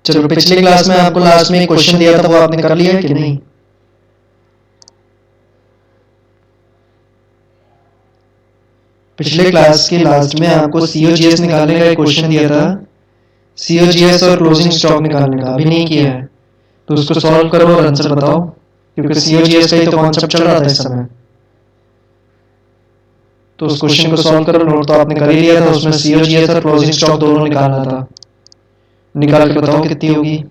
चलो पिछली क्लास में आपको लास्ट में एक क्वेश्चन दिया था, वो आपने कर लिया है कि नहीं? पिछले क्लास के लास्ट में आपको सीओजीएस निकालने का एक क्वेश्चन दिया था, सीओजीएस और क्लोजिंग स्टॉक निकालने का, अभी नहीं किया है तो उसको सॉल्व करो और आंसर बताओ, क्योंकि सीओजीएस का ही तो कॉन्सेप्ट चल रहा था इस समय। तो उस क्वेश्चन को सॉल्व करो। नोट तो आपने कर ही लिया था, उसमें सीओजीएस और क्लोजिंग स्टॉक दोनों निकालना था। निकाल के बताओ कितनी होगी।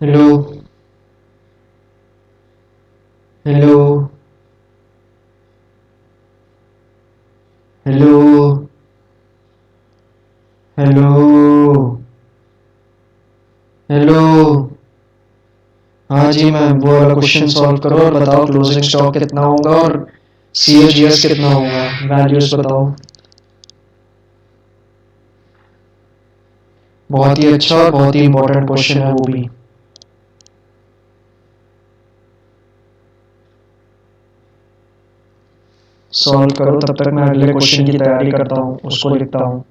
Hello hello hello hello hello. हाँ जी मैम, वो वाला क्वेश्चन सॉल्व करो और बताओ क्लोजिंग स्टॉक कितना होगा और सीओजीएस कितना होगा, वैल्यूज बताओ। बहुत ही अच्छा और बहुत ही इंपॉर्टेंट क्वेश्चन है वो भी। सॉल्व करो, तब तक मैं अगले क्वेश्चन की तैयारी करता हूँ, उसको लिखता हूँ।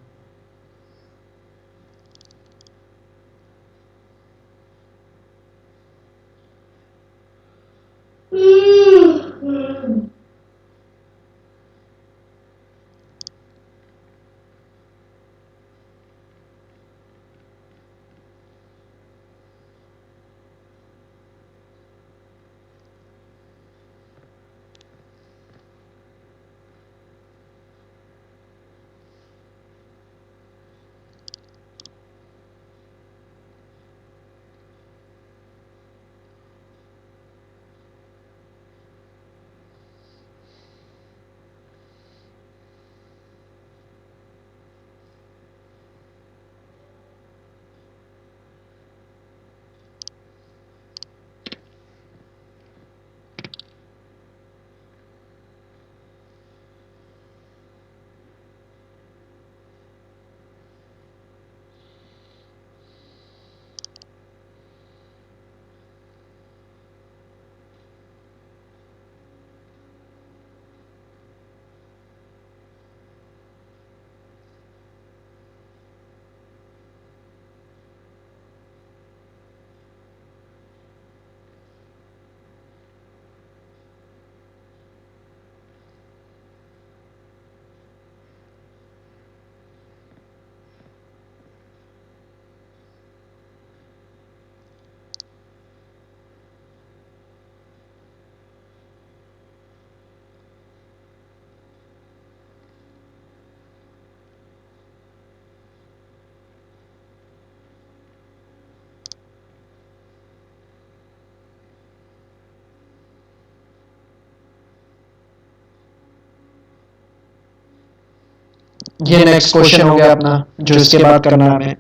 ये नेक्स्ट क्वेश्चन हो गया अपना, जो इसके बाद करना है हमें।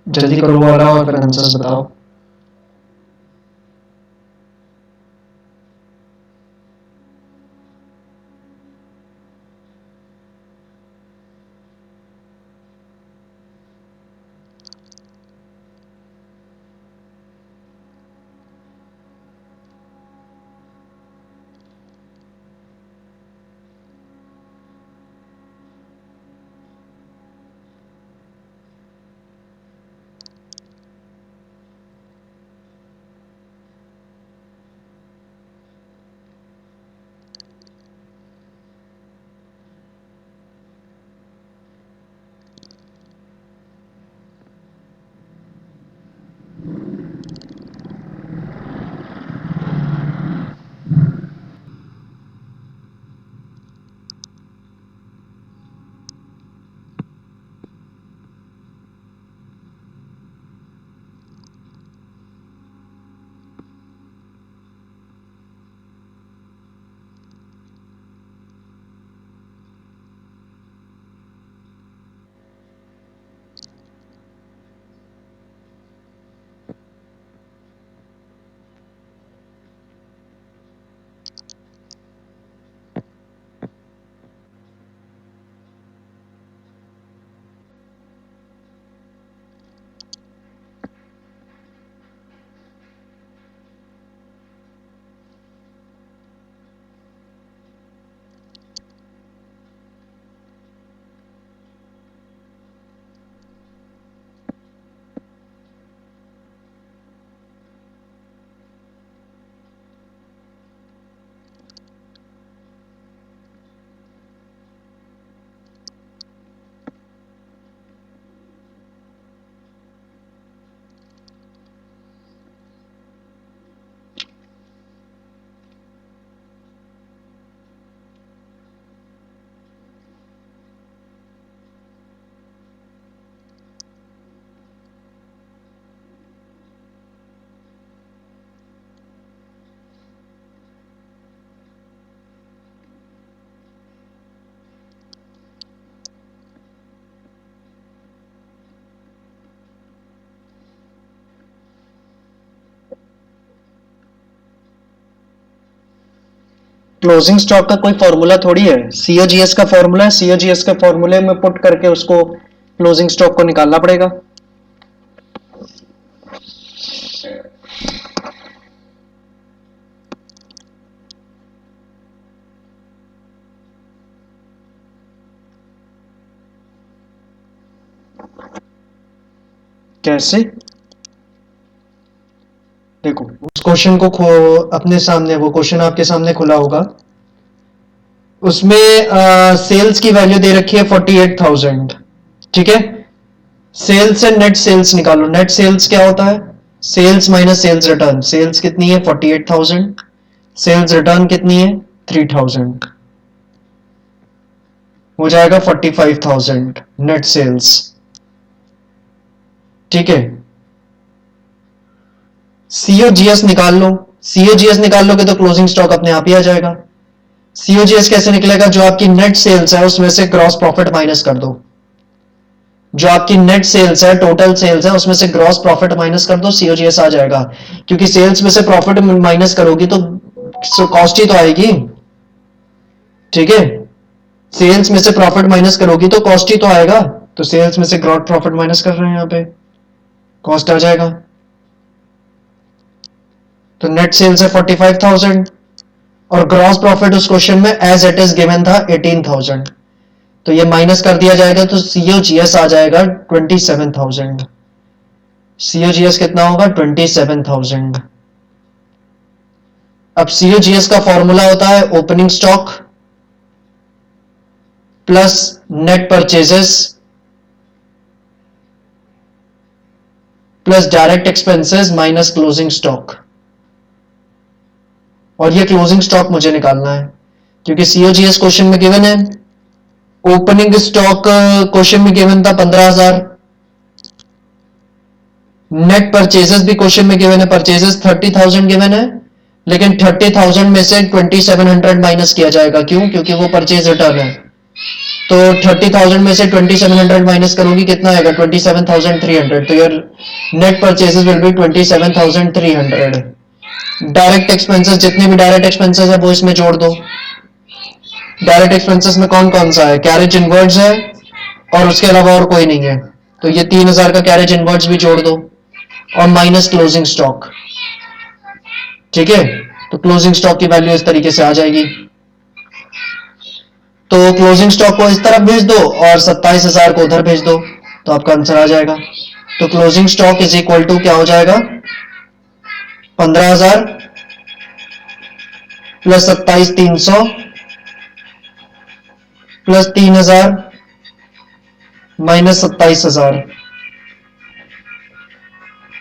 जल्दी करो वाला और फिर आंसर्स बताओ। क्लोजिंग स्टॉक का कोई फॉर्मूला थोड़ी है, सीओजीएस का फॉर्मूला है, सीओजीएस के फॉर्मूले में पुट करके उसको क्लोजिंग स्टॉक को निकालना पड़ेगा। कैसे? देखो उस क्वेश्चन को अपने सामने, वो क्वेश्चन आपके सामने खुला होगा, उसमें सेल्स की वैल्यू दे रखी है 48,000, ठीक है। सेल्स एंड नेट सेल्स निकालो। नेट सेल्स क्या होता है? Sales minus sales return. Sales कितनी है? 48,000। सेल्स रिटर्न कितनी है? 3,000। हो जाएगा 45,000 नेट सेल्स, ठीक है। सीओजीएस निकाल लो। सीओजीएस निकाल लोगे तो क्लोजिंग स्टॉक अपने आप ही आ जाएगा। सीओजीएस कैसे निकलेगा? जो आपकी नेट सेल्स है उसमें से ग्रॉस प्रॉफिट माइनस कर दो। जो आपकी नेट सेल्स है, टोटल सेल्स है, उसमें से ग्रॉस प्रॉफिट माइनस कर दो, सीओजीएस आ जाएगा। क्योंकि सेल्स में से प्रॉफिट माइनस करोगी तो कॉस्ट ही तो आएगी, ठीक है। सेल्स में से प्रॉफिट माइनस करोगी तो कॉस्ट ही तो आएगा। तो सेल्स में से ग्रॉस प्रॉफिट माइनस कर रहे हैं, यहां पे कॉस्ट आ जाएगा। तो नेट सेल्स है 45,000 और ग्रॉस प्रॉफिट उस क्वेश्चन में एज इट इज गिवन था 18,000। तो ये माइनस कर दिया जाएगा तो सीओजीएस आ जाएगा 27,000। सीओजीएस कितना होगा? 27,000। अब सीओजीएस का फॉर्मूला होता है opening stock plus net purchases plus direct expenses minus closing stock. और ये क्लोजिंग स्टॉक मुझे निकालना है क्योंकि सीओजीएस क्वेश्चन में गिवन है। ओपनिंग स्टॉक क्वेश्चन में गिवन था 15,000। नेट परचेजेस भी क्वेश्चन में गिवन है, परचेजेस 30,000 गिवन है, लेकिन 30,000 में से 2700 माइनस किया जाएगा। क्यों? क्योंकि वो परचेज रिटर्न है। तो 30,000 में से 2700 माइनस करोगी, कितना आएगा? 27,300। तो your net purchases will be 27,300। Direct expenses, जितने भी डायरेक्ट एक्सपेंसेस है वो इसमें जोड़ दो। डायरेक्ट एक्सपेंसेस में कौन कौन सा है? कैरेज इनवर्ड्स है और उसके अलावा और कोई नहीं है। तो ये 3,000 का कैरेज इनवर्ड्स भी जोड़ दो और माइनस क्लोजिंग स्टॉक, ठीक है। तो क्लोजिंग स्टॉक की वैल्यू इस तरीके से आ जाएगी। तो क्लोजिंग स्टॉक को इस तरफ भेज दो और 27,000 को उधर भेज दो, तो आपका आंसर आ जाएगा। तो closing stock is equal to क्या हो जाएगा? 15,000 प्लस 27,300 प्लस 3,000 माइनस 27,000।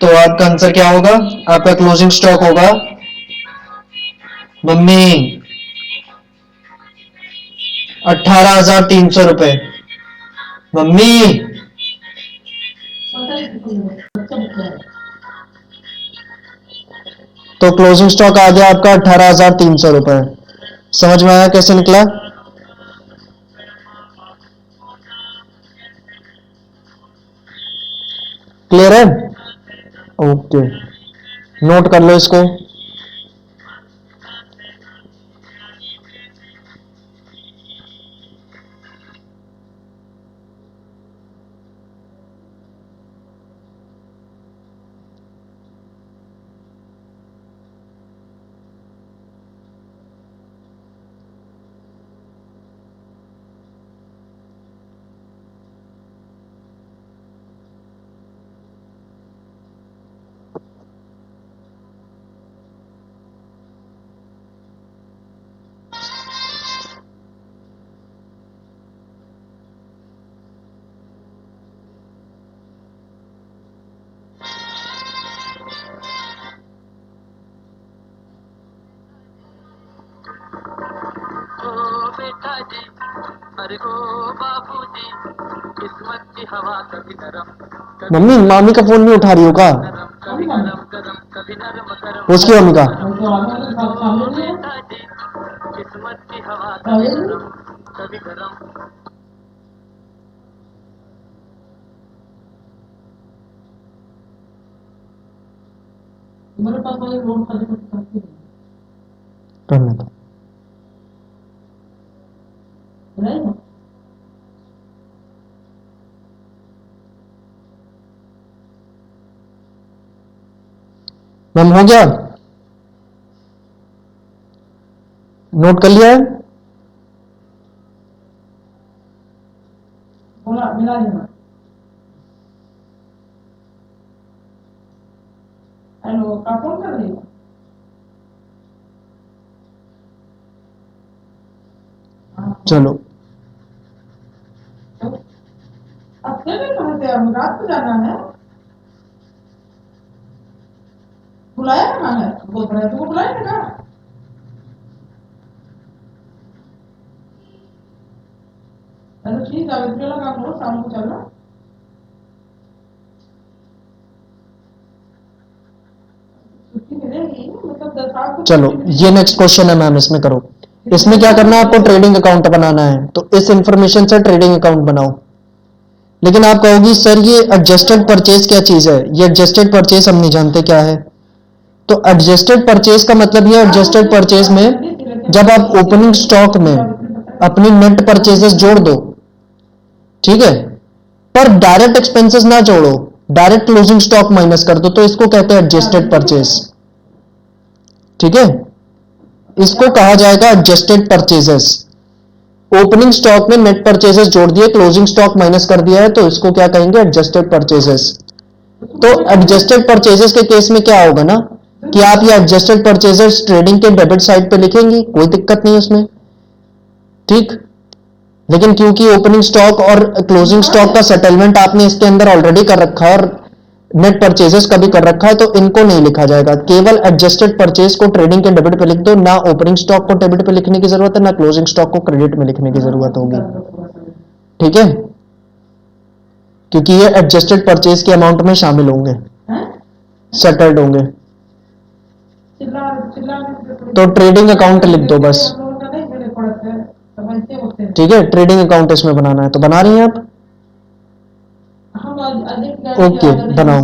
तो आपका आंसर क्या होगा? आपका क्लोजिंग स्टॉक होगा मम्मी 18,300 रुपए। मम्मी तो क्लोजिंग स्टॉक आ गया आपका 18,300 रुपए। समझ में आया कैसे निकला? क्लियर है? ओके, नोट कर लो इसको। मम्मी मामी का फोन नहीं उठा रही हो का? उसकी मम्मी का। करने दो। मैम हो गया, नोट कर लिया है? मिला देना। हेलो, का फोन कर रही हो? चलो अकेले कहाँ थे? हम रात को जाना है। बुलाया कहाँ है? बोल रहा है तुमको बुलाया था क्या? चलो ठीक है, अभी चलो काम करो, शाम को चलना। छुट्टी मिलेगी मतलब 10 चलो ये नेक्स्ट क्वेश्चन है मैम, इसमें करो। इसमें क्या करना है आपको? ट्रेडिंग अकाउंट बनाना है, तो इस इंफॉर्मेशन से ट्रेडिंग अकाउंट बनाओ। लेकिन आप कहोगी सर ये एडजस्टेड परचेज क्या चीज है? ये एडजस्टेड परचेज हम नहीं जानते क्या है। तो एडजस्टेड परचेज का मतलब ये एडजस्टेड परचेज में जब आप ओपनिंग स्टॉक में अपनी नेट परचेजेस जोड़ दो, ठीक है, पर डायरेक्ट एक्सपेंसेस ना जोड़ो, डायरेक्ट क्लोजिंग स्टॉक माइनस कर दो, तो इसको कहते हैं एडजस्टेड परचेज। ठीक है, इसको कहा जाएगा एडजस्टेड परचेजेस। ओपनिंग स्टॉक में नेट परचेजेस जोड़ दिए, क्लोजिंग स्टॉक माइनस कर दिया है, तो इसको क्या कहेंगे? Adjusted purchases. तो एडजस्टेड परचेजेस के केस में क्या होगा ना कि आप ये एडजस्टेड परचेजेस ट्रेडिंग के डेबिट साइड पे लिखेंगी, कोई दिक्कत नहीं उसमें, ठीक। लेकिन क्योंकि ओपनिंग स्टॉक और क्लोजिंग स्टॉक का सेटलमेंट आपने इसके अंदर ऑलरेडी कर रखा है और नेट परचेजेस का भी कर रखा है, तो इनको नहीं लिखा जाएगा। केवल एडजस्टेड परचेज को ट्रेडिंग के डेबिट पे लिख दो, ना ओपनिंग स्टॉक को डेबिट पे लिखने की जरूरत है, ना क्लोजिंग स्टॉक को क्रेडिट में लिखने की जरूरत होगी, ठीक है, क्योंकि ये एडजस्टेड परचेज के अमाउंट में शामिल होंगे, सेटल्ड होंगे। तो ट्रेडिंग अकाउंट लिख दो बस, ठीक है। ट्रेडिंग अकाउंट इसमें बनाना है, तो बना रही हैं आप? ओके, बनाओ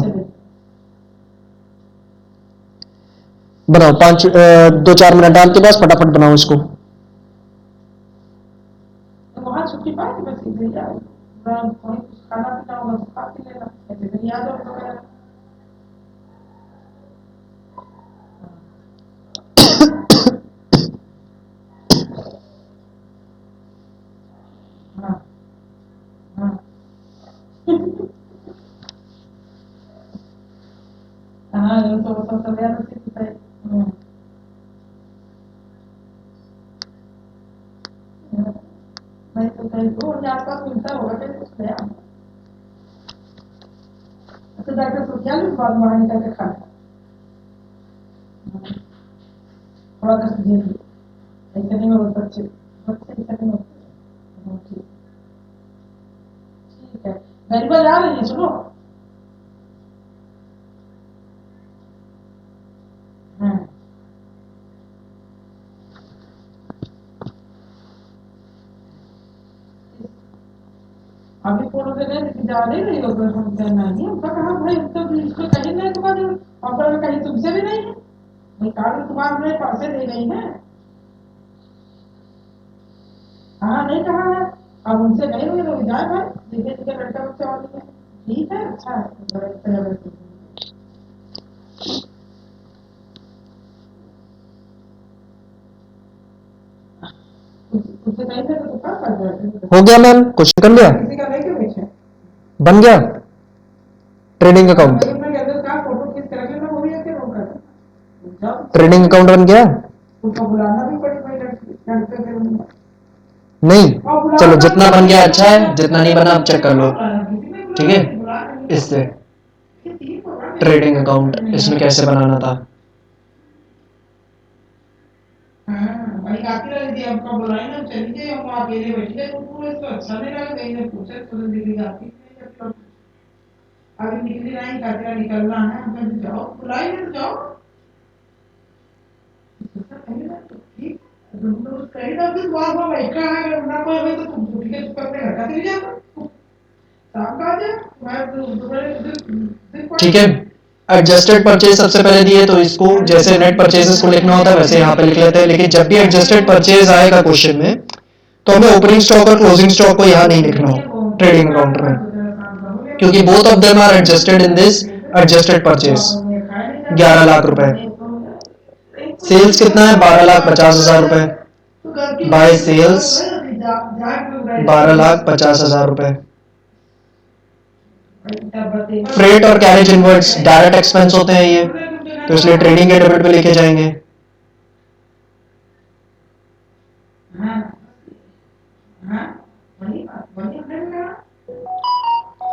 बनाओ, 2-4 मिनट आपके पास, फटाफट बनाओ इसको। वहाँ छुट्टी पाएगी बस इधर ही आओ, वहीं कुछ खाना पीना होगा तो खा पी लेना, ऐसे फिर याद होगा। हाँ हाँ हाँ, ये तो सब याद होती है। नहीं तो कहीं दूर आसपास मिलता होगा कहीं कुछ नया। अच्छा डॉक्टर सोचिया भी बाद बाहर निकल के खा थोड़ा सा झेल, ऐसे नहीं हो बच्चे, बच्चे ऐसे नहीं होते। ठीक है, गरीबा जा रही है, सुनो। हाँ अभी फोटो से नहीं जा रही हो तो हम कहना नहीं, हमका कहा भाई तो इसको कहीं नहीं, तुम्हारे ऑफर में कहीं तुमसे भी नहीं है भाई, कार्ड तुम्हारे मेरे पास दे गई है। हाँ नहीं कहा है, अब उनसे नहीं हुई तो जाए भाई, धीरे धीरे लड़का बच्चा वाली है, ठीक है, अच्छा है। उससे कहीं से तो क्या कर रहे हो गया मैम, क्वेश्चन कर लिया, किसी का लेके बैठे बन गया ट्रेडिंग अकाउंट। फोटो खींच के रख लेना, वो भी ऐसे रोका ट्रेडिंग अकाउंट बन गया उनको बुलाना भी पड़ी भाई लड़के के रूम में। नहीं? चलो जितना बन गया अच्छा है, जितना नहीं बना आप चेक कर लो, ठीक है। इससे ट्रेडिंग अकाउंट इसमें कैसे बनाना था? भाई आती रही आपका बुलाई ना, चली जाए हम अकेले बैठ गए, तो इसको अच्छा नहीं लगा, कहीं ने पूछे तुरंत दिल्ली जाती नहीं, अभी निकली नहीं, कातिरा निकलना है, हम जाओ बुलाई नहीं तो जाओ। कहीं ना फिर वहां पर बैठा है, अगर ना कोई हो तो तुम छुट्टी के चक्कर में घर का चली जाता, शाम का आ जा मैं ठीक है। एडजस्टेड परचेज सबसे पहले दिए, तो इसको जैसे नेट परचेजेस को लिखना होता है वैसे यहाँ पे लिख लेते हैं, लेकिन जब भी एडजस्टेड परचेज आएगा क्वेश्चन में, तो हमें ओपनिंग स्टॉक और क्लोजिंग स्टॉक को यहाँ नहीं लिखना हो ट्रेडिंग अकाउंट में, क्योंकि both of them are adjusted in this adjusted purchase. 11 lakh रुपए। सेल्स कितना है? 12,50,000 रुपए बाय सेल्स 12,50,000 रुपए। फ्रेट और कैरेज इनवर्ड्स डायरेक्ट एक्सपेंस होते हैं ये, तो इसलिए ट्रेडिंग के डेबिट पे लेके जाएंगे।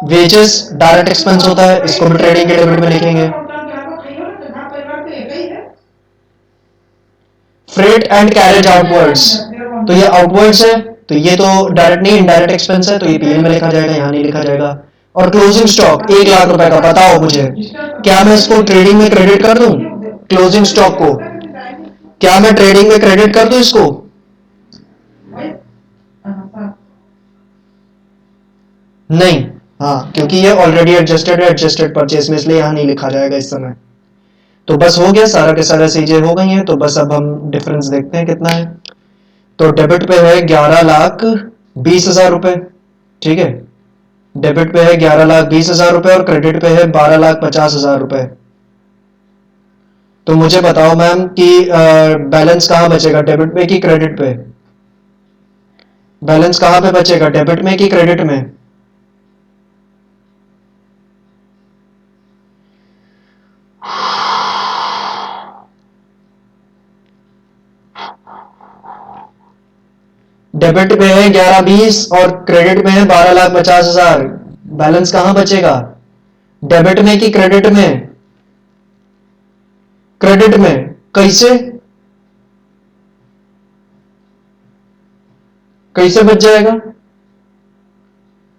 वेजेस डायरेक्ट एक्सपेंस होता है, इसको भी ट्रेडिंग के डेबिट में लिखेंगे। फ्रेट एंड कैरेज आउटवर्ड्स, तो ये आउटवर्ड्स है, तो ये तो डायरेक्ट नहीं इनडायरेक्ट एक्सपेंस है, तो ये पीएल में लिखा जाएगा, यहाँ नहीं लिखा जाएगा। और क्लोजिंग स्टॉक 1 लाख रुपए का, बताओ मुझे क्या मैं इसको ट्रेडिंग में क्रेडिट कर दूं? क्लोजिंग स्टॉक को क्या मैं ट्रेडिंग में क्रेडिट कर दूं इसको? नहीं, हाँ, क्योंकि ये ऑलरेडी एडजस्टेड है, एडजस्टेड परचेस में, इसलिए यहाँ नहीं लिखा जाएगा इस समय। तो बस हो गया, सारा के सारा चीजें हो गई हैं। तो बस अब हम डिफरेंस देखते हैं कितना है। तो डेबिट पे है 11,20,000 रुपए, ठीक है, डेबिट पे है 11,20,000 रुपए और क्रेडिट पे है 12,50,000 रुपए। तो मुझे बताओ मैम कि बैलेंस कहाँ बचेगा, डेबिट पे कि क्रेडिट पे? बैलेंस कहाँ पे बचेगा, डेबिट में कि क्रेडिट में? डेबिट पे है 11,20 और क्रेडिट में है 12,50,000। बैलेंस कहाँ बचेगा, डेबिट में कि क्रेडिट में? क्रेडिट में। कैसे कैसे बच जाएगा?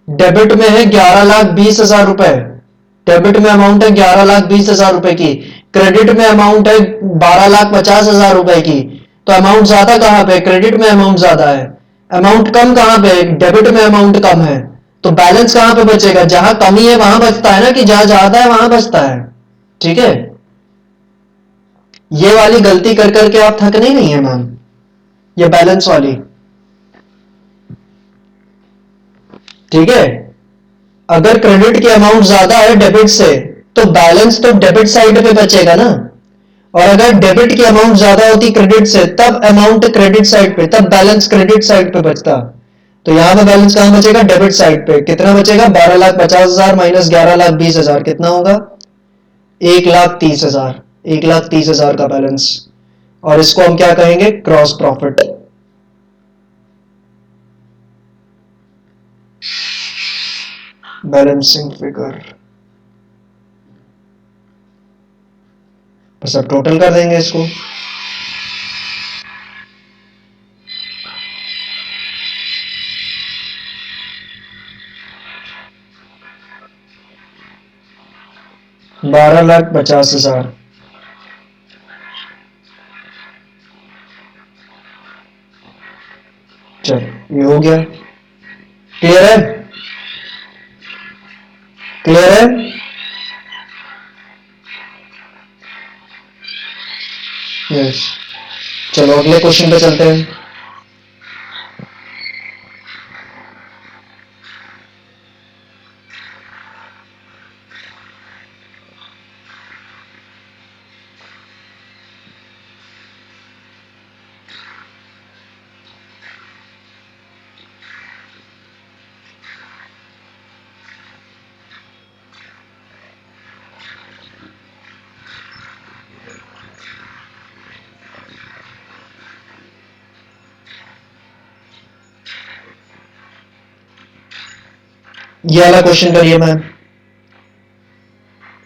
डेबिट में है 11,20,000 रुपए, डेबिट में अमाउंट है 11,20,000 रुपए की, क्रेडिट में अमाउंट है 12,50,000 रुपए की। तो अमाउंट ज्यादा कहां पे? क्रेडिट में अमाउंट ज्यादा है। अमाउंट कम कहां पे? डेबिट में अमाउंट कम है। तो बैलेंस कहां पे बचेगा? जहां कमी है वहां बचता है ना, कि जहां ज्यादा है वहां बचता है, ठीक है। ये वाली गलती कर करके आप थकने नहीं है मैम, ये बैलेंस वाली, ठीक है। अगर क्रेडिट की अमाउंट ज्यादा है डेबिट से, तो बैलेंस तो डेबिट साइड पे बचेगा ना। और अगर डेबिट की अमाउंट ज्यादा होती क्रेडिट से, तब अमाउंट क्रेडिट साइड पे, तब बैलेंस क्रेडिट साइड पे बचता। तो यहां पे बैलेंस कहां बचेगा? डेबिट साइड पे। कितना बचेगा? 12,50,000 माइनस 11,20,000 कितना होगा? 1,30,000। 1,30,000 का बैलेंस, और इसको हम क्या कहेंगे? Cross profit. बैलेंसिंग फिगर, बस अब टोटल कर देंगे इसको। $12,50,000। चल, ये हो गया। क्लियर है? क्लियर है? यस। चलो अगले क्वेश्चन पे चलते हैं। ये वाला क्वेश्चन करिए मैम,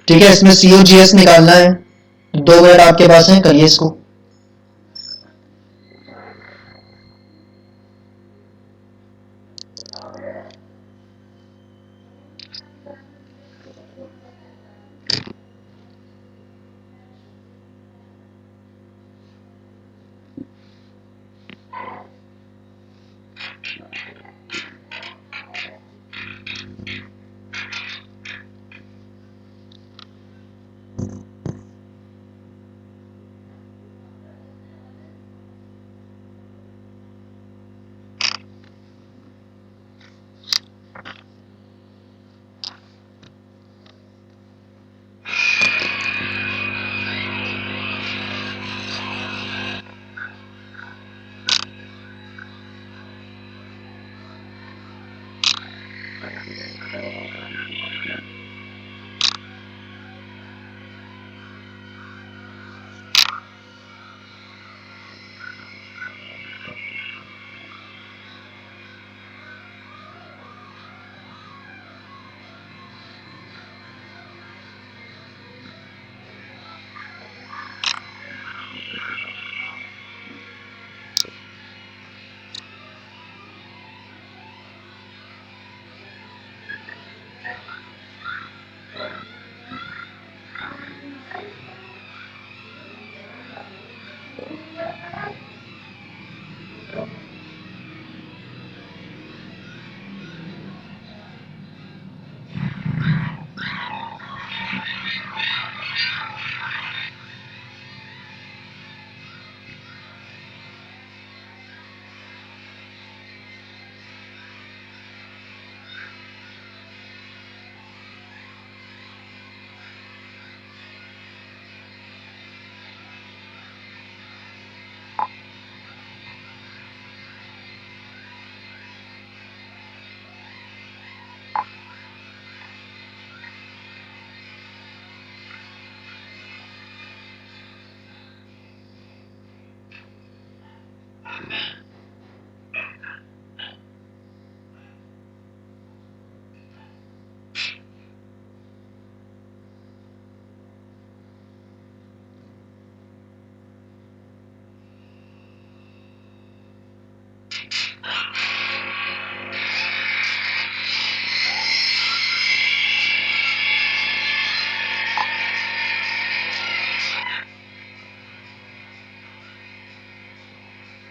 ठीक है। इसमें सीओजीएस निकालना है, 2 मिनट आपके पास है, करिए इसको।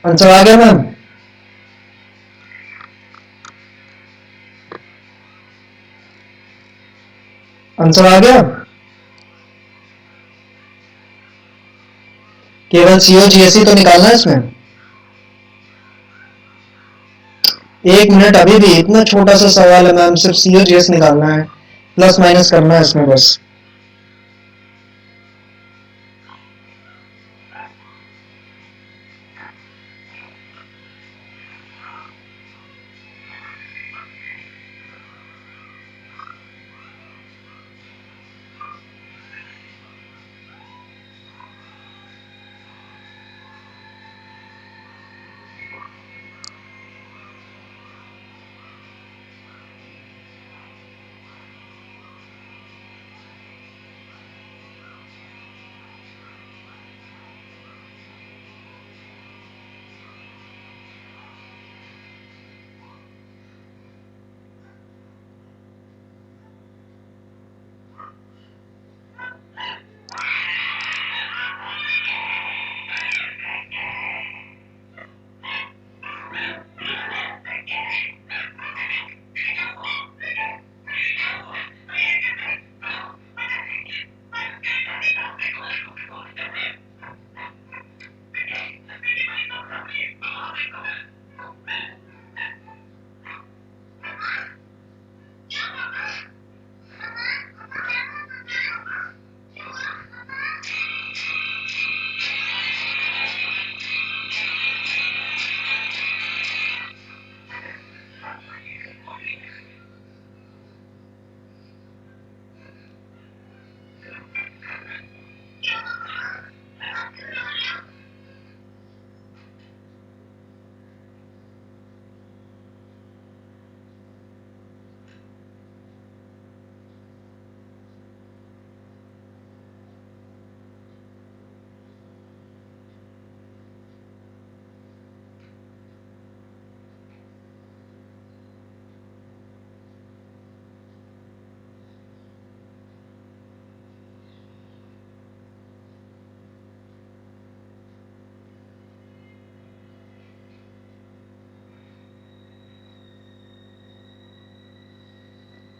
आंसर आ गया मैम? आंसर आ गया? केवल सीओजीएसई तो निकालना है इसमें। 1 मिनट, अभी भी इतना छोटा सा सवाल है मैम, सिर्फ सीओजीएस निकालना है, प्लस माइनस करना है इसमें बस।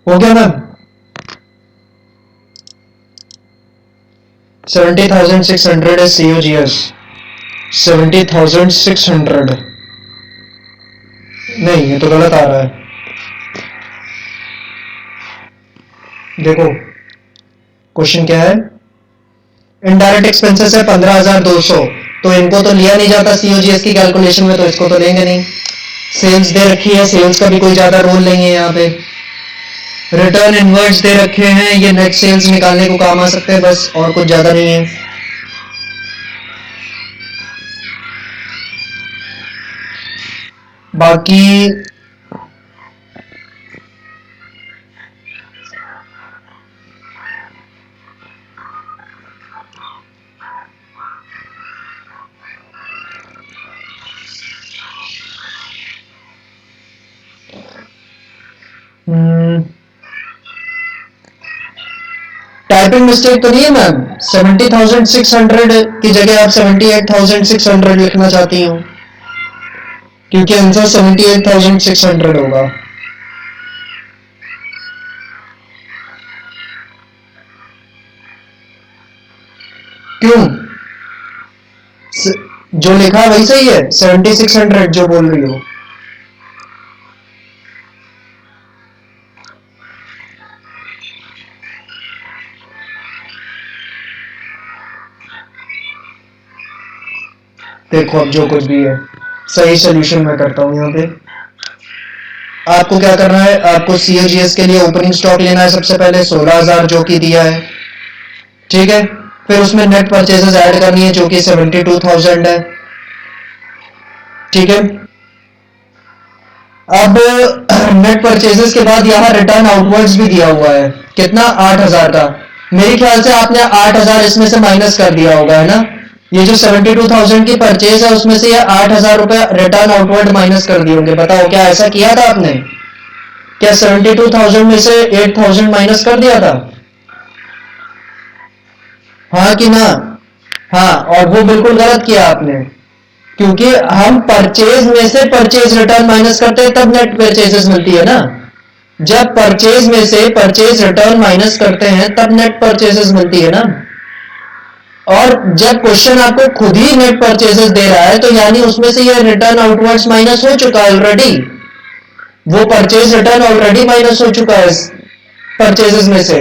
हो गया मैम? 70,600 is COGS. 70,600 नहीं, ये तो गलत आ रहा है। देखो क्वेश्चन क्या है, इनडायरेक्ट एक्सपेंसेस है 15,200, तो इनको तो लिया नहीं जाता सीओजीएस की कैलकुलेशन में, तो इसको तो लेंगे नहीं। सेल्स दे रखी है, सेल्स का भी कोई ज्यादा रोल नहीं है यहाँ पे। रिटर्न इनवर्ट्स दे रखे हैं, ये नेट सेल्स निकालने को काम आ सकते हैं बस, और कुछ ज्यादा नहीं है। बाकी टाइपिंग मिस्टेक तो नहीं है मैम? 70,600 की जगह आप 78,600 लिखना चाहती हूँ, क्योंकि आंसर 78,600 होगा। क्यों? जो लिखा वही सही है, 7600 जो बोल रही हो। देखो अब जो कुछ भी है सही सोल्यूशन मैं करता हूँ यहाँ पे। आपको क्या करना है, आपको सीओजीएस के लिए ओपनिंग स्टॉक लेना है सबसे पहले 16,000 जो कि दिया है, ठीक है। फिर उसमें नेट परचेजेस ऐड करनी है जो कि 72,000 है, ठीक है। अब नेट परचेजेस के बाद यहाँ रिटर्न आउटवर्ड्स भी दिया हुआ है, कितना? 8,000 का। मेरे ख्याल से आपने 8,000 इसमें से माइनस कर दिया होगा, है ना? ये जो 72,000 की परचेज है उसमें से ये 8,000 रुपए रिटर्न आउटवर्ड माइनस कर दिए होंगे। बताओ क्या ऐसा किया था आपने? क्या 72,000 में से 8,000 माइनस कर दिया था? हाँ कि ना? हाँ, और वो बिल्कुल गलत किया आपने, क्योंकि हम परचेज में से परचेज रिटर्न माइनस करते हैं तब नेट परचेजेस मिलती है ना। जब परचेज में से परचेज रिटर्न माइनस करते हैं तब नेट परचेजेस मिलती है ना। और जब क्वेश्चन आपको खुद ही नेट परचेजेस दे रहा है तो यानी उसमें से ये रिटर्न आउटवर्ड्स माइनस हो चुका है ऑलरेडी, वो परचेज रिटर्न ऑलरेडी माइनस हो चुका है परचेजेस में से।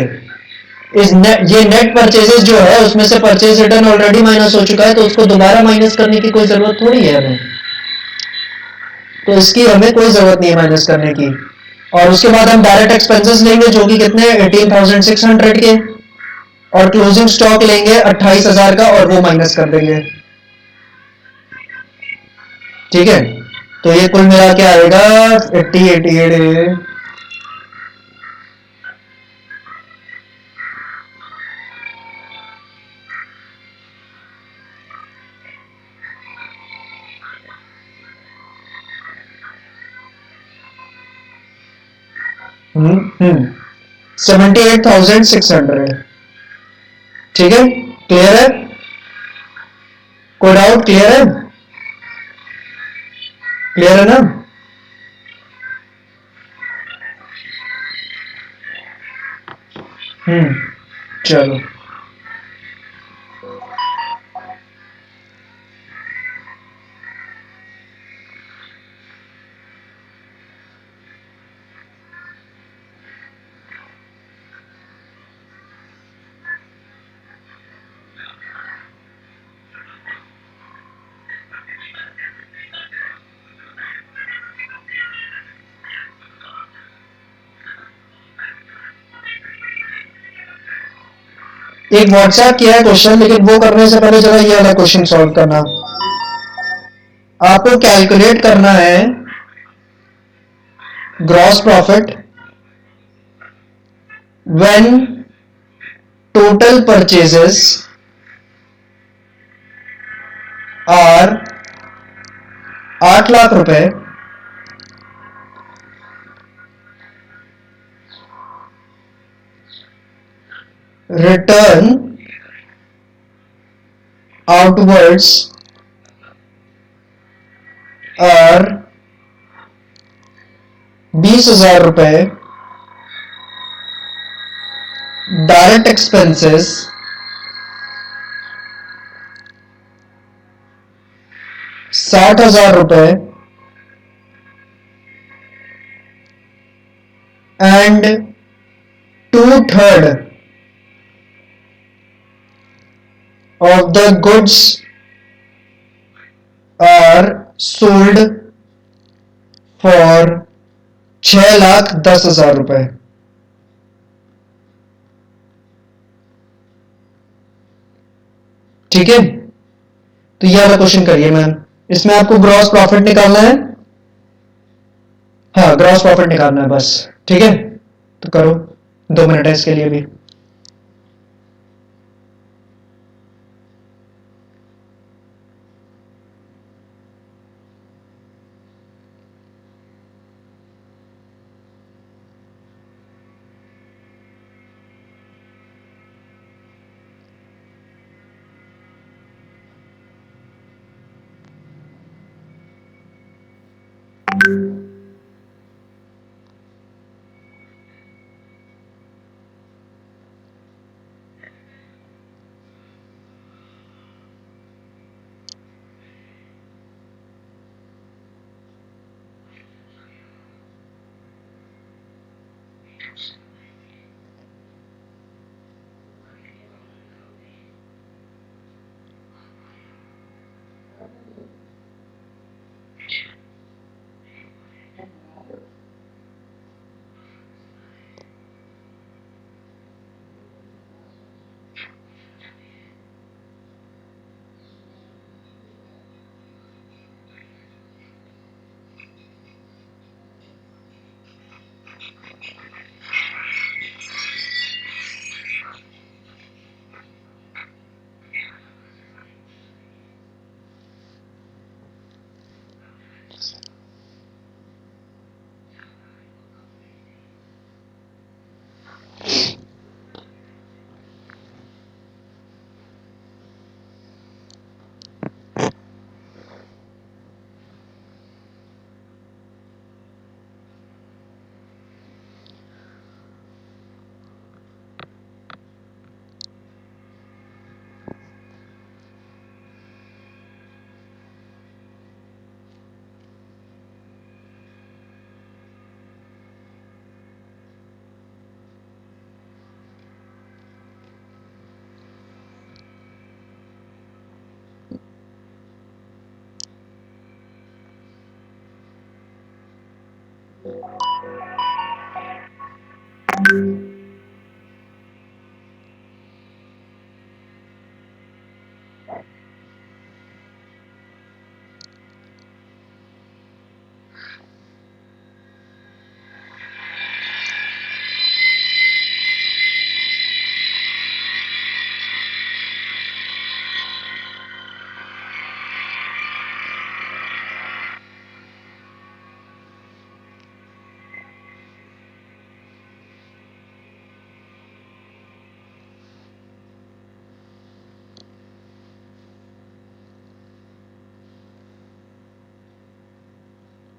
ये नेट परचेजेस जो है उसमें से परचेज रिटर्न ऑलरेडी माइनस हो चुका है, तो उसको दोबारा माइनस करने की कोई जरूरत थोड़ी है हमें, तो इसकी हमें कोई जरूरत नहीं है माइनस करने की। और उसके बाद हम डायरेक्ट एक्सपेंसेस लेंगे जो कि कितने? 18,600 के, और क्लोजिंग स्टॉक लेंगे 28,000 का और वो माइनस कर देंगे, ठीक है। तो ये कुल मिला के आएगा 88 78,600, ठीक है। क्लियर है? कोई डाउट? क्लियर है? क्लियर है ना? चलो एक व्हाट्सएप किया है क्वेश्चन, लेकिन वो करने से पहले जरा ये वाला क्वेश्चन सॉल्व करना। आपको कैलकुलेट करना है gross profit when total purchases are 8 lakh रुपए रिटर्न आउटवर्ड्स और 20,000 रुपए, डायरेक्ट एक्सपेंसेस 60,000 रुपए, and 2/3 of the goods are sold for 6,10,000 रुपए। ठीक है, तो ये वाला क्वेश्चन करिए मैम। इसमें आपको ग्रॉस प्रॉफिट निकालना है, हाँ ग्रॉस प्रॉफिट निकालना है बस। ठीक है, तो करो, 2 मिनट है इसके लिए भी।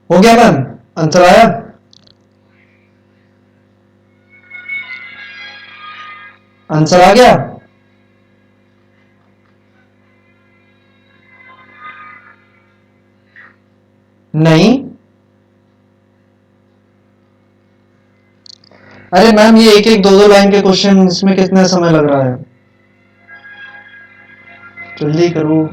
हो गया मैम, आंसर आया? आंसर आ गया? नहीं? अरे मैम ये एक एक दो दो लाइन के क्वेश्चन, इसमें कितना समय लग रहा है? जल्दी करो।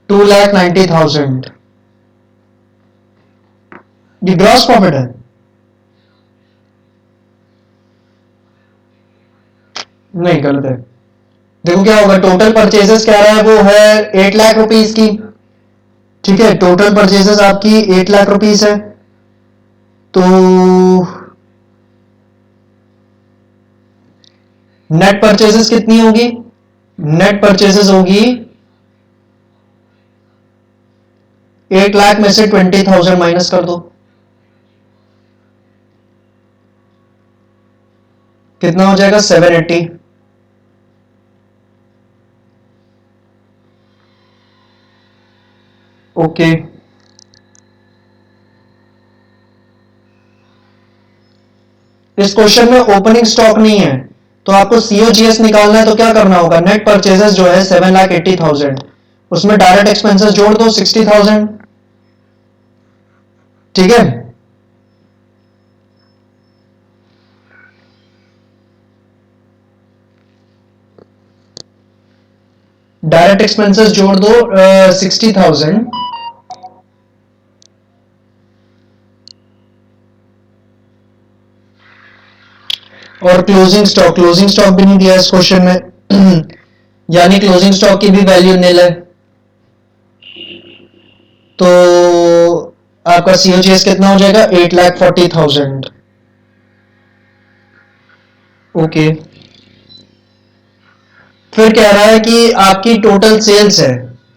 $2,90,000 ये ग्रॉस प्रॉफिट है? नहीं, गलत है। देखो क्या होगा, टोटल परचेजेस कह रहा है वो है 8 लाख रुपीज की, ठीक है, टोटल परचेजेस आपकी 8 लाख रुपीज है। तो नेट परचेजेस कितनी होगी? नेट परचेजेस होगी 8 लाख में से 20,000 माइनस कर दो, कितना हो जाएगा? 780। ओके, इस क्वेश्चन में ओपनिंग स्टॉक नहीं है, तो आपको सीओजीएस निकालना है तो क्या करना होगा? नेट परचेजेस जो है 7,80,000, उसमें डायरेक्ट एक्सपेंसेस जोड़ दो 60,000, ठीक है। डायरेक्ट एक्सपेंसेस जोड़ दो 60,000, और क्लोजिंग स्टॉक भी नहीं दिया इस क्वेश्चन में यानी क्लोजिंग स्टॉक की भी वैल्यू निल है। तो आपका सीओजीएस कितना हो जाएगा? 8,40,000। ओके, फिर कह रहा है कि आपकी टोटल सेल्स है,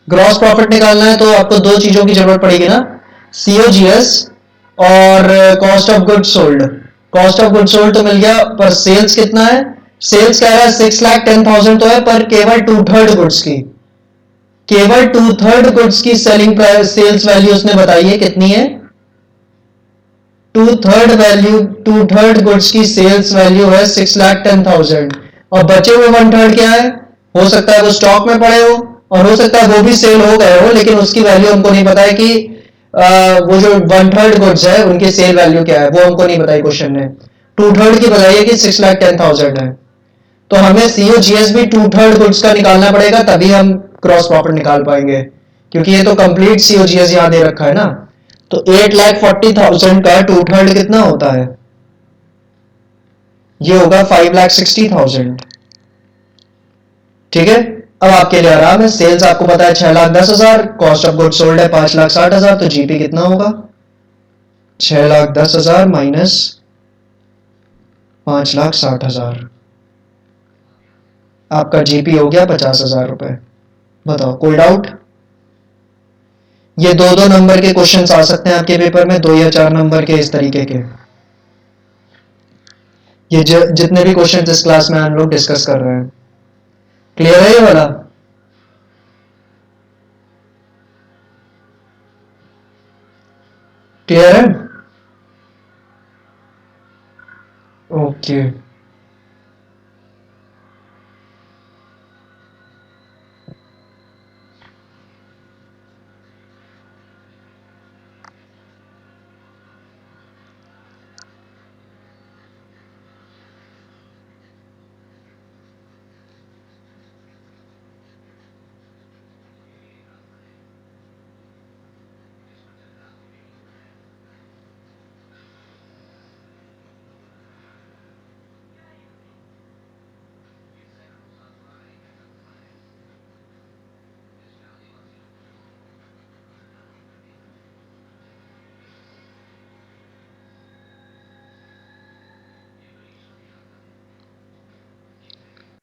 ग्रॉस प्रॉफिट निकालना है, तो आपको दो चीजों की जरूरत पड़ेगी ना, सीओजीएस और cost of good sold. Cost of good sold तो मिल गया, पर सेल्स कितना है? सेल्स कह रहा है 6,10,000 तो है, पर केवल 2/3 गुड्स की, केवल 2/3 गुड्स की सेलिंग प्राइस, सेल्स वैल्यू उसने बताई है कितनी है? 2/3 गुड्स की सेल्स वैल्यू है 6,10,000, और बचे हुए 1/3 क्या है? हो सकता है वो स्टॉक में पड़े हो, और हो सकता है वो भी सेल हो गए हो, लेकिन उसकी वैल्यू हमको नहीं पता है कि वो जो 1/3 गुड्स है उनकी सेल वैल्यू क्या है, वो हमको नहीं बताई क्वेश्चन ने। 2/3 की बताइए कि 6,10,000 है, तो हमें सीओजीएस भी 2/3 गुड्स का निकालना पड़ेगा, तभी हम क्रॉस प्रॉफिट निकाल पाएंगे, क्योंकि ये तो कंप्लीट सीओजीएस यहां दे रखा है ना। तो 8,40,000 का 2/3 कितना होता है? ये होगा 5,60,000, ठीक है। अब आपके लिए आराम है, सेल्स आपको पता है 6,10,000, कॉस्ट ऑफ गुड सोल्ड है 5,60,000, तो जीपी कितना होगा? 6,10,000 माइनस 5,60,000, आपका जीपी हो गया 50,000 रुपए। बताओ, कोई डाउट? ये दो दो नंबर के क्वेश्चंस आ सकते हैं आपके पेपर में, 2 या 4 नंबर के इस तरीके के। ये जितने भी क्वेश्चंस इस क्लास में हम लोग डिस्कस कर रहे हैं, क्लियर है ये वाला? क्लियर है? Okay,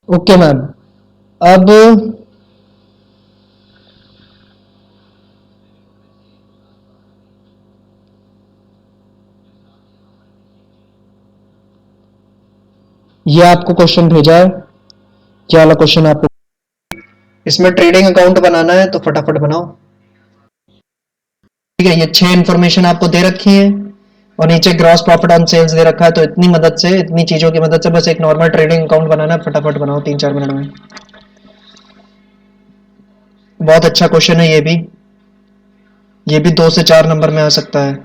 okay ma'am. अब ये आपको क्वेश्चन भेजा है, क्या वाला क्वेश्चन आपको? इसमें ट्रेडिंग अकाउंट बनाना है तो फटाफट बनाओ, ठीक है। ये 6 इंफॉर्मेशन आपको दे रखी है, और नीचे ग्रॉस प्रॉफिट ऑन सेल्स दे रखा है, तो इतनी मदद से, इतनी चीजों की मदद से बस एक नॉर्मल ट्रेडिंग अकाउंट बनाना है, फटाफट बनाओ 3-4 मिनट में। बहुत अच्छा क्वेश्चन है ये भी, ये भी 2 से 4 नंबर में आ सकता है।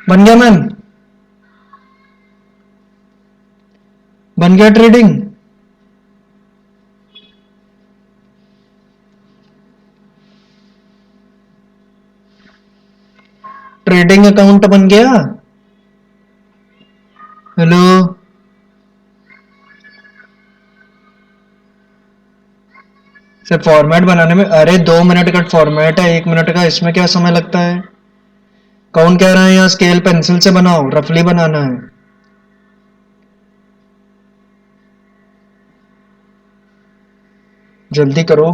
बन गया मैन, बन गया ट्रेडिंग। ट्रेडिंग अकाउंट बन गया। हेलो, से फॉर्मेट बनाने में अरे 2 मिनट का फॉर्मेट है, 1 मिनट का, इसमें क्या समय लगता है? कौन कह रहा है यहाँ स्केल पेंसिल से बनाओ, रफली बनाना है। जल्दी करो।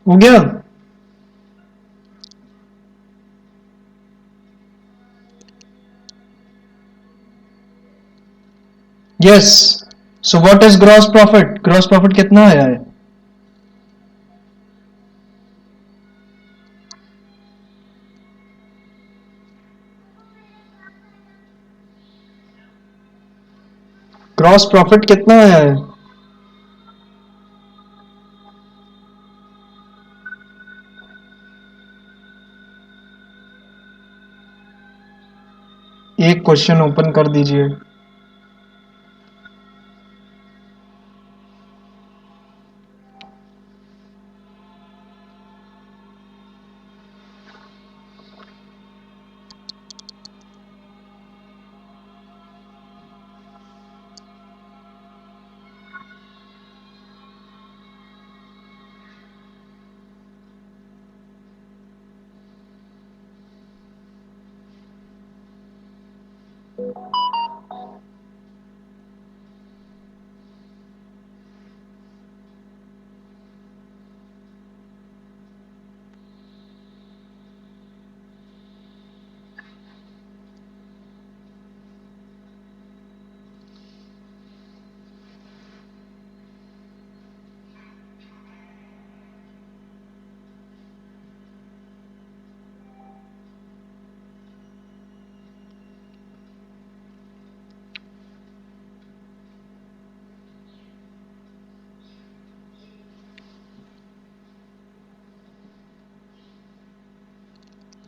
हो गया। Yes, so what is gross profit? Gross profit कितना आया है? ग्रॉस प्रॉफिट कितना आया है? एक क्वेश्चन ओपन कर दीजिए।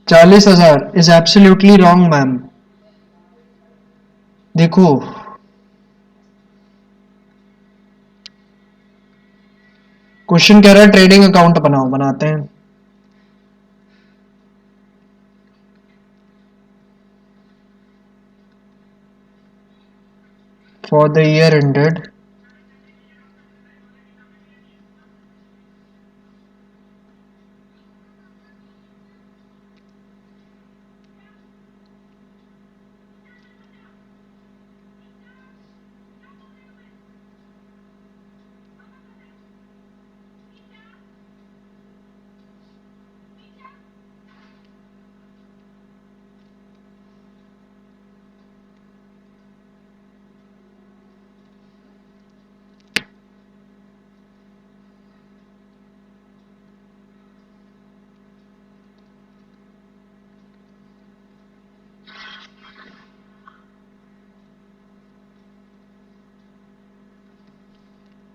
$40,000 इज एब्सोल्युटली रॉन्ग मैम। देखो क्वेश्चन कह रहा है ट्रेडिंग अकाउंट बनाओ, बनाते हैं। फॉर द ईयर एंडेड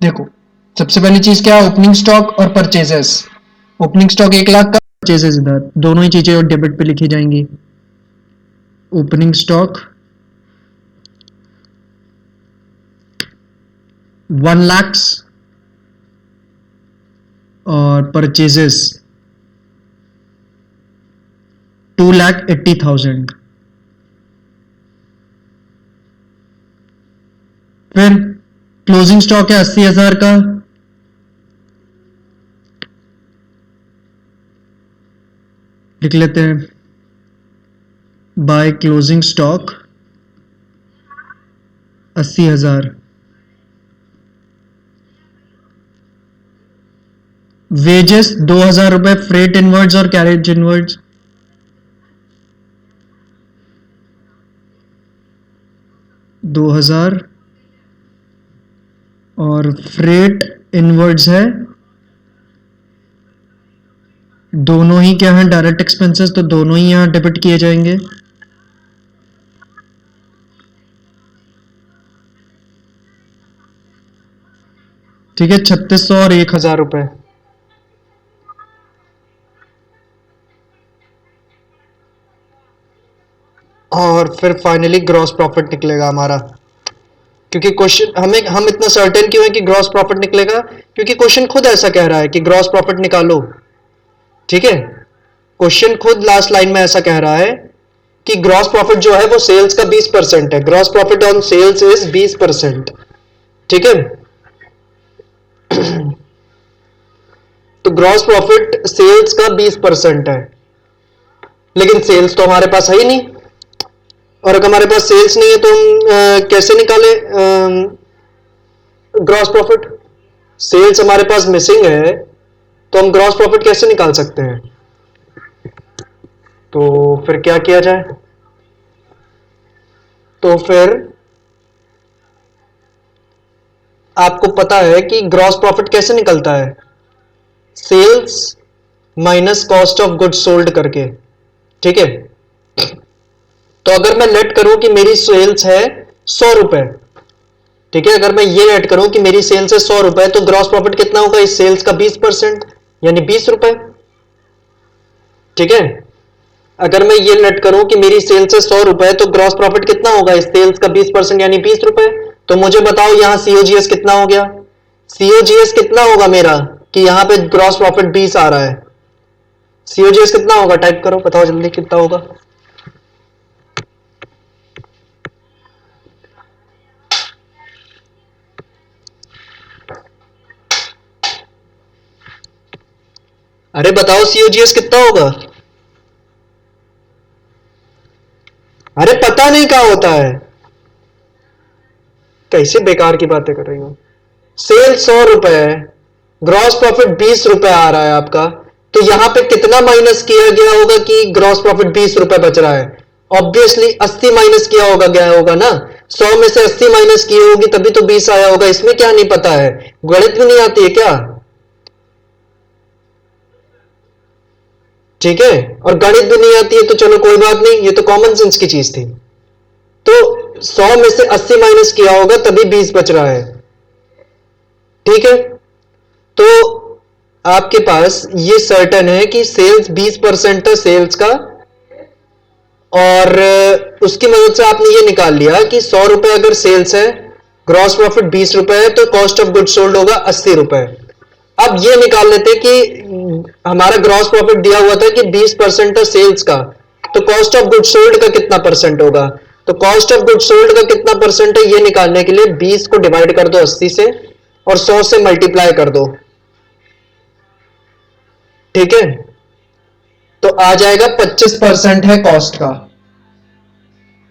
देखो सबसे पहली चीज क्या है, ओपनिंग स्टॉक और परचेजेस। ओपनिंग स्टॉक 1 लाख का, परचेजेस इधर, दोनों ही चीजें और डेबिट पे लिखी जाएंगी। ओपनिंग स्टॉक 1 लाख और परचेजेस 2,80,000। फिर क्लोजिंग स्टॉक है 80,000 का, लिख लेते हैं बाय क्लोजिंग स्टॉक 80,000। वेजेस 2,000 रुपए, फ्रेट इनवर्ड्स और कैरेज इनवर्ड्स 2,000 और फ्रेट इनवर्ड्स है, दोनों ही क्या है डायरेक्ट एक्सपेंसेस, तो दोनों ही यहां डेबिट किए जाएंगे। ठीक है, 3,600 और 1,000 रुपए। और फिर फाइनली ग्रॉस प्रॉफिट निकलेगा हमारा, क्योंकि क्वेश्चन हम इतना सर्टेन क्यों है कि ग्रॉस प्रॉफिट निकलेगा, क्योंकि क्वेश्चन खुद ऐसा कह रहा है कि ग्रॉस प्रॉफिट निकालो। ठीक है, क्वेश्चन खुद लास्ट लाइन में ऐसा कह रहा है कि ग्रॉस प्रॉफिट जो है वो सेल्स का 20% है, gross profit on sales is 20%। ठीक है, तो ग्रॉस प्रॉफिट सेल्स का 20% है, लेकिन सेल्स तो हमारे पास है ही नहीं, और अगर हमारे पास सेल्स नहीं है तो हम कैसे निकाले ग्रॉस प्रॉफिट? सेल्स हमारे पास मिसिंग है, तो हम ग्रॉस प्रॉफिट कैसे निकाल सकते हैं? तो फिर क्या किया जाए? तो फिर आपको पता है कि ग्रॉस प्रॉफिट कैसे निकलता है, sales minus cost of goods sold करके। ठीक है, तो अगर मैं लेट करूं कि मेरी सेल्स है 100 रुपए, ठीक है, अगर मैं ये ऐड करूं कि मेरी सेल्स है 100 रुपए, तो ग्रॉस प्रॉफिट कितना होगा इस सेल्स का? 20%, यानी 20 रुपए। ठीक है, अगर मैं ये नेट करूं कि मेरी सेल्स है 100 रुपए, तो ग्रॉस प्रॉफिट कितना होगा इस सेल्स का? 20%, यानी 20 रुपए। तो मुझे बताओ यहां सीओजीएस कितना हो गया? सीओजीएस कितना होगा मेरा कि यहां पे ग्रॉस प्रॉफिट 20 आ रहा है? सीओजीएस कितना होगा? टाइप करो, बताओ जल्दी कितना होगा। अरे बताओ सीओजीएस कितना होगा? अरे पता नहीं क्या होता है, कैसे बेकार की बातें कर रही हो। सेल 100 रुपए है, ग्रॉस प्रॉफिट 20 रुपए आ रहा है आपका, तो यहां पे कितना माइनस किया गया होगा कि ग्रॉस प्रॉफिट 20 रुपए बच रहा है? ऑब्वियसली 80 माइनस किया होगा, गया होगा ना। 100 में से 80 माइनस की होगी तभी तो 20 आया होगा। इसमें क्या नहीं पता है? गणित भी नहीं आती है क्या? ठीक है, और गणित भी नहीं आती है तो चलो कोई बात नहीं, ये तो कॉमन सेंस की चीज थी। तो 100 में से 80 माइनस किया होगा तभी 20 बच रहा है। ठीक है, तो आपके पास ये सर्टन है कि सेल्स 20% है सेल्स का, और उसकी मदद से आपने ये निकाल लिया कि 100 रुपए अगर सेल्स है, ग्रॉस प्रॉफिट 20 रुपए है, तो कॉस्ट ऑफ गुड सोल्ड होगा 80 रुपए। अब ये निकाल लेते कि हमारा ग्रॉस प्रॉफिट दिया हुआ था कि 20% है सेल्स का, तो कॉस्ट ऑफ गुड सोल्ड का कितना परसेंट होगा? तो कॉस्ट ऑफ गुड सोल्ड का कितना परसेंट है ये निकालने के लिए 20 को डिवाइड कर दो 80 से और 100 से मल्टीप्लाई कर दो। ठीक है, तो आ जाएगा 25% है कॉस्ट का,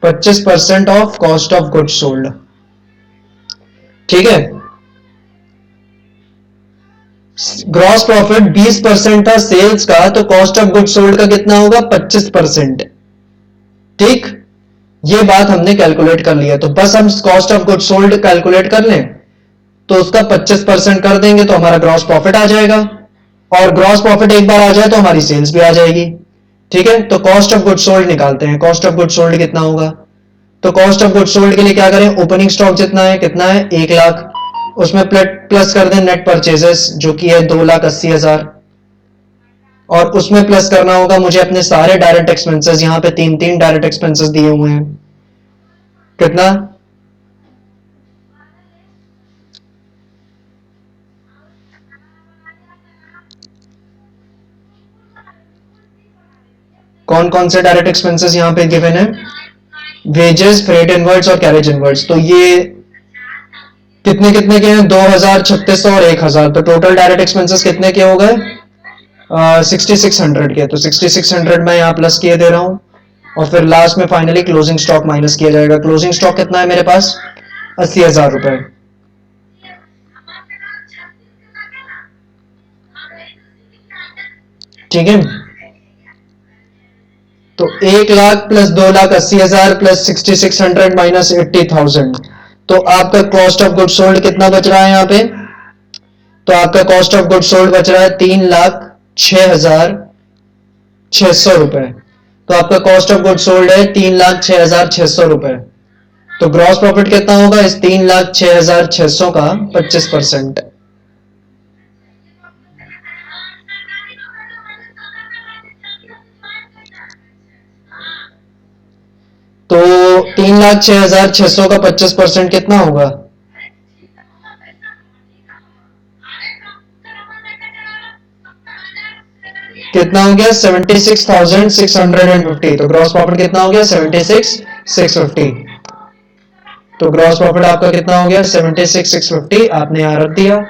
25% of cost of good sold. ठीक है, ग्रॉस प्रॉफिट 20% था सेल्स का, तो कॉस्ट ऑफ गुड सोल्ड का कितना होगा? 25%। ठीक, ये बात हमने कैलकुलेट कर लिया, तो बस हम cost of good sold calculate कर लें तो उसका 25% कर देंगे तो हमारा ग्रॉस प्रॉफिट आ जाएगा, और ग्रॉस प्रॉफिट एक बार आ जाए तो हमारी सेल्स भी आ जाएगी। ठीक है, तो कॉस्ट ऑफ गुड सोल्ड निकालते हैं। कॉस्ट ऑफ गुड सोल्ड कितना होगा? तो कॉस्ट ऑफ गुड सोल्ड के लिए क्या करें? ओपनिंग स्टॉक जितना है, कितना है? 1 लाख, उसमें प्लस कर दें नेट परचेजेस जो कि है 2,80,000, और उसमें प्लस करना होगा मुझे अपने सारे डायरेक्ट एक्सपेंसेस। यहां पे 3 डायरेक्ट एक्सपेंसेस दिए हुए हैं, कितना? कौन कौन से डायरेक्ट एक्सपेंसेस यहां पे गिवन है? वेजेस, फ्रेट इनवर्ड्स और कैरेज इनवर्ड्स। तो ये कितने कितने के हैं? 2,000, 3,600 और 1,000। तो टोटल डायरेक्ट एक्सपेंसेस कितने के हो गए? 6,600 के। तो 6,600 मैं यहाँ प्लस किए दे रहा हूँ, और फिर लास्ट में फाइनली क्लोजिंग स्टॉक माइनस किया जाएगा। क्लोजिंग स्टॉक कितना है मेरे पास? 80,000 रुपए। ठीक है, तो 1 लाख प्लस 2,80,000 प्लस 6,600 माइनस 80,000, तो आपका कॉस्ट ऑफ गुड सोल्ड कितना बच रहा है यहाँ पे? तो आपका कॉस्ट ऑफ गुड सोल्ड बच रहा है 3,06,600 रुपए। तो आपका कॉस्ट ऑफ गुड सोल्ड है 3,06,600 रुपए। तो ग्रॉस प्रॉफिट कितना होगा इस 3,06,600 का? 25%। तो 3,06,600 का 25% कितना होगा? कितना हो गया? 76,650। तो ग्रॉस प्रॉफिट कितना हो गया? 76,650। तो ग्रॉस प्रॉफिट आपका कितना हो गया? 76,650 आपने यहां रख दिया।